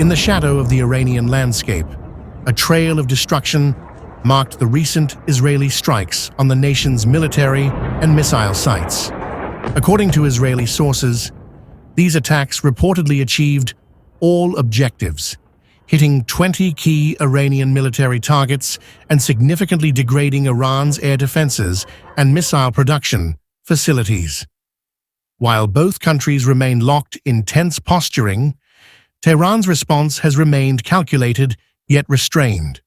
In the shadow of the Iranian landscape, a trail of destruction marked the recent Israeli strikes on the nation's military and missile sites. According to Israeli sources, these attacks reportedly achieved all objectives, hitting 20 key Iranian military targets and significantly degrading Iran's air defenses and missile production facilities. While both countries remain locked in tense posturing, Tehran's response has remained calculated yet restrained,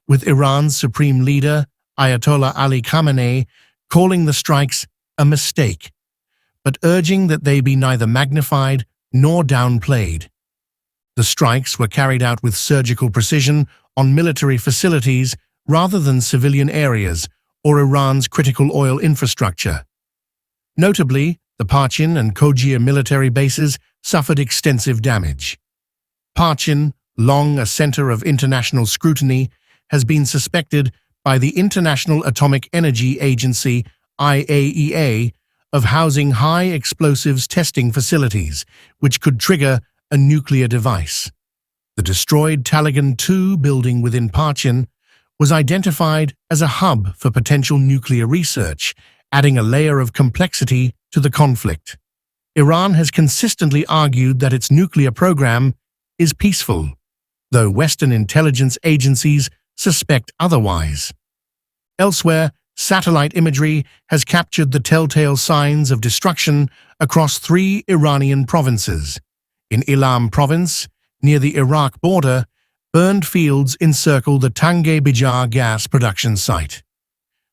with Iran's supreme leader, Ayatollah Ali Khamenei, calling the strikes a mistake, but urging that they be neither magnified nor downplayed. The strikes were carried out with surgical precision on military facilities rather than civilian areas or Iran's critical oil infrastructure. Notably, the Parchin and Khojir military bases suffered extensive damage. Parchin, long a center of international scrutiny, has been suspected by the International Atomic Energy Agency, IAEA, of housing high explosives testing facilities, which could trigger a nuclear device. The destroyed Taligan II building within Parchin was identified as a hub for potential nuclear research, adding a layer of complexity to the conflict. Iran has consistently argued that its nuclear program is peaceful, though Western intelligence agencies suspect otherwise. Elsewhere, satellite imagery has captured the telltale signs of destruction across 3 Iranian provinces. In Ilam province, near the Iraq border, burned fields encircle the Tangay Bijar gas production site.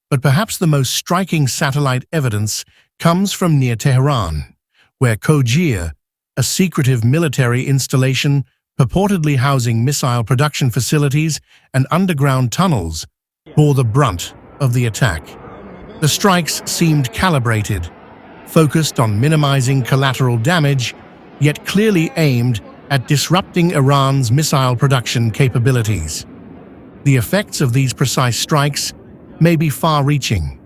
But perhaps the most striking satellite evidence comes from near Tehran, where Khojir, a secretive military installation purportedly housing missile production facilities and underground tunnels, bore the brunt of the attack. The strikes seemed calibrated, focused on minimizing collateral damage, yet clearly aimed at disrupting Iran's missile production capabilities. The effects of these precise strikes may be far-reaching.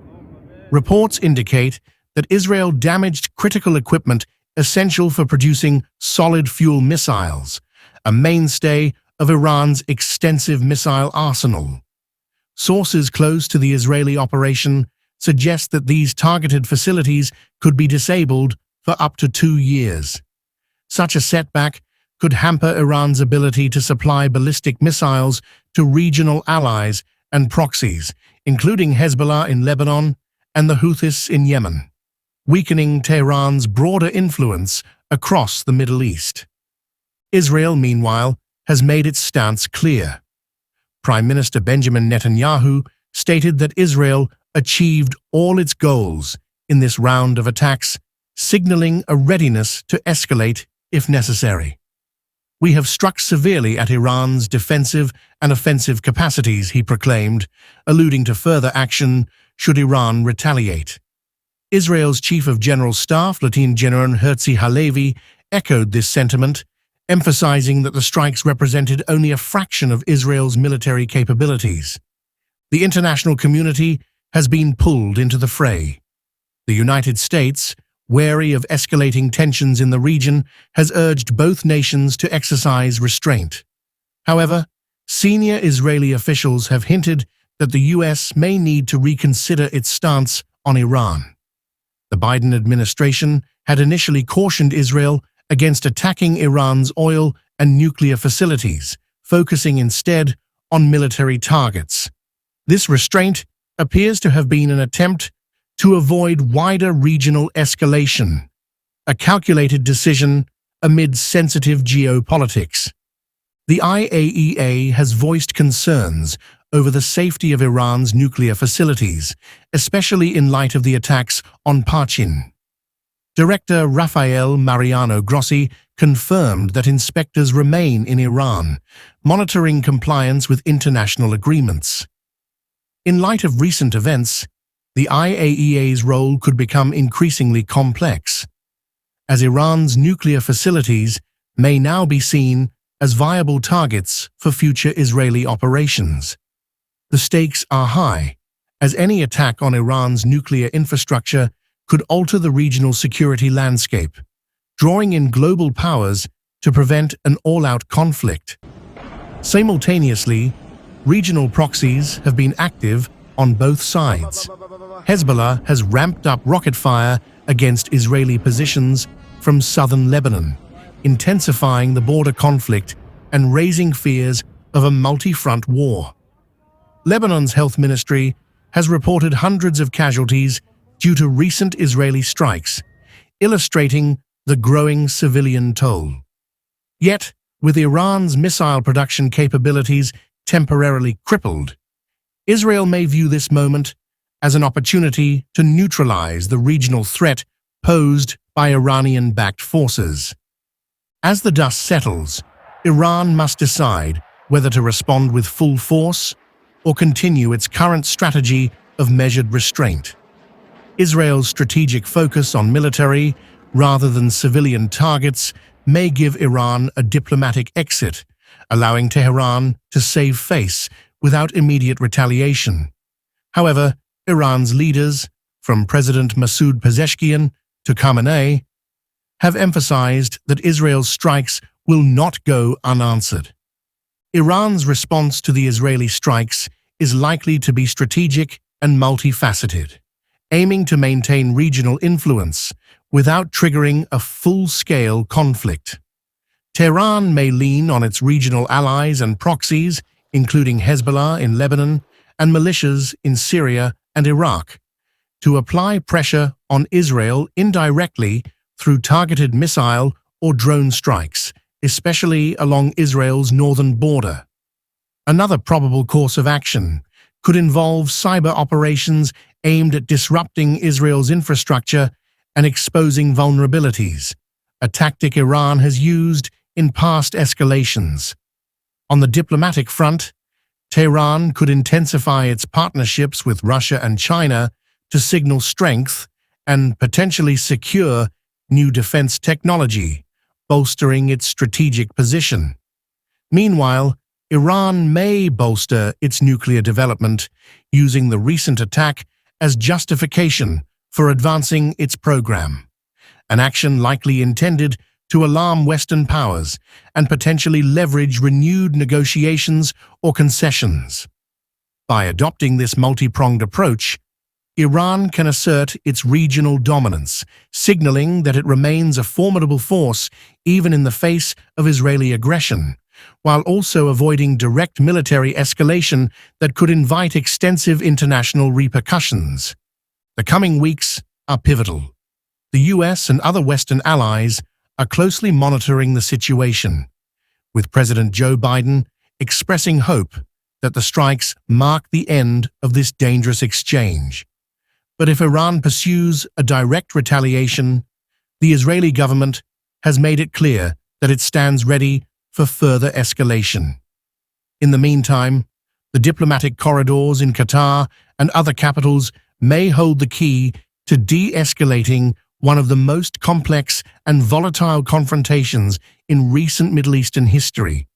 Reports indicate that Israel damaged critical equipment essential for producing solid-fuel missiles, a mainstay of Iran's extensive missile arsenal. Sources close to the Israeli operation suggest that these targeted facilities could be disabled for up to 2 years. Such a setback could hamper Iran's ability to supply ballistic missiles to regional allies and proxies, including Hezbollah in Lebanon and the Houthis in Yemen, weakening Tehran's broader influence across the Middle East. Israel, meanwhile, has made its stance clear. Prime Minister Benjamin Netanyahu stated that Israel achieved all its goals in this round of attacks, signaling a readiness to escalate if necessary. "We have struck severely at Iran's defensive and offensive capacities," he proclaimed, alluding to further action should Iran retaliate. Israel's Chief of General Staff, Lieutenant General Herzi Halevi, echoed this sentiment, emphasizing that the strikes represented only a fraction of Israel's military capabilities. The international community has been pulled into the fray. The United States, wary of escalating tensions in the region, has urged both nations to exercise restraint. However, senior Israeli officials have hinted that the U.S. may need to reconsider its stance on Iran. The Biden administration had initially cautioned Israel against attacking Iran's oil and nuclear facilities, focusing instead on military targets. This restraint appears to have been an attempt to avoid wider regional escalation, a calculated decision amid sensitive geopolitics. The IAEA has voiced concerns over the safety of Iran's nuclear facilities, especially in light of the attacks on Parchin. Director Rafael Mariano Grossi confirmed that inspectors remain in Iran, monitoring compliance with international agreements. In light of recent events, the IAEA's role could become increasingly complex, as Iran's nuclear facilities may now be seen as viable targets for future Israeli operations. The stakes are high, as any attack on Iran's nuclear infrastructure could alter the regional security landscape, drawing in global powers to prevent an all-out conflict. Simultaneously, regional proxies have been active on both sides. Hezbollah has ramped up rocket fire against Israeli positions from southern Lebanon, intensifying the border conflict and raising fears of a multi-front war. Lebanon's health ministry has reported hundreds of casualties due to recent Israeli strikes, illustrating the growing civilian toll. Yet, with Iran's missile production capabilities temporarily crippled, Israel may view this moment as an opportunity to neutralize the regional threat posed by Iranian-backed forces. As the dust settles, Iran must decide whether to respond with full force or continue its current strategy of measured restraint. Israel's strategic focus on military rather than civilian targets may give Iran a diplomatic exit, allowing Tehran to save face without immediate retaliation. However, Iran's leaders, from President Masoud Pezeshkian to Khamenei, have emphasized that Israel's strikes will not go unanswered. Iran's response to the Israeli strikes is likely to be strategic and multifaceted, aiming to maintain regional influence without triggering a full-scale conflict. Tehran may lean on its regional allies and proxies, including Hezbollah in Lebanon and militias in Syria and Iraq, to apply pressure on Israel indirectly through targeted missile or drone strikes, especially along Israel's northern border. Another probable course of action could involve cyber operations aimed at disrupting Israel's infrastructure and exposing vulnerabilities, a tactic Iran has used in past escalations. On the diplomatic front, Tehran could intensify its partnerships with Russia and China to signal strength and potentially secure new defense technology, bolstering its strategic position. Meanwhile, Iran may bolster its nuclear development, using the recent attack as justification for advancing its program, an action likely intended to alarm Western powers and potentially leverage renewed negotiations or concessions. By adopting this multi-pronged approach, Iran can assert its regional dominance, signaling that it remains a formidable force even in the face of Israeli aggression, while also avoiding direct military escalation that could invite extensive international repercussions. The coming weeks are pivotal. The US and other Western allies are closely monitoring the situation, with President Joe Biden expressing hope that the strikes mark the end of this dangerous exchange. But if Iran pursues a direct retaliation, the Israeli government has made it clear that it stands ready for further escalation. In the meantime, the diplomatic corridors in Qatar and other capitals may hold the key to de-escalating one of the most complex and volatile confrontations in recent Middle Eastern history.